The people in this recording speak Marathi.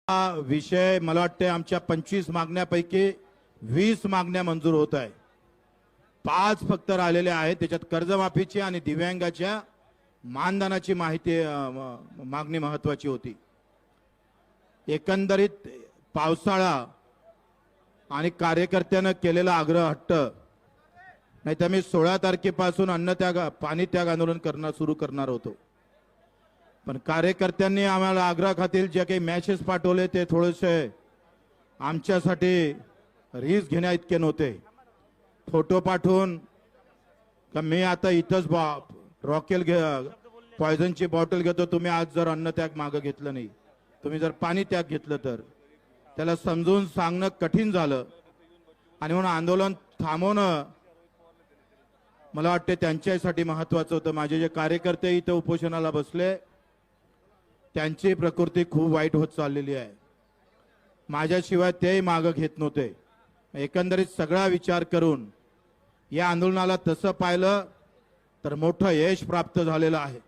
हा विषय मला वाटते आमच्या 25 मागण्यापैकी 20 मागण्या मंजूर होत आहे. 5 फक्त राहिलेल्या आहेत. त्याच्यात कर्जमाफीची आणि दिव्यांगाच्या मानधनाची माहिती मागणी महत्वाची होती. एकंदरीत पावसाळा आणि कार्यकर्त्यांना केलेला आग्रह हट्ट नाही तर मी 16 तारखेपासून पाणी त्याग आंदोलन करणं सुरू करणार होतो. पण कार्यकर्त्यांनी आम्हाला आग्रह खातील जे काही मेसेज पाठवले ते थोडेसे आमच्यासाठी रिस्क घेण्या इतके नव्हते. फोटो पाठवून का मी आता इथंच रॉकेल पॉयझनची बॉटल घेतो, तुम्ही आज जर अन्न त्याग मागं घेतलं नाही, तुम्ही जर पाणी त्याग घेतलं तर त्याला समजून सांगणं कठीण झालं. आणि म्हणून आंदोलन थांबवणं मला वाटते त्यांच्यासाठी महत्वाचं होतं. माझे जे कार्यकर्ते इथं उपोषणाला बसले त्यांची प्रकृती खूप वाईट होत चाललेली आहे. माझ्याशिवाय तेही मागं घेत नव्हते. एकंदरीत सगळा विचार करून या आंदोलनाला तसं पाहिलं तर मोठं यश प्राप्त झालेलं आहे.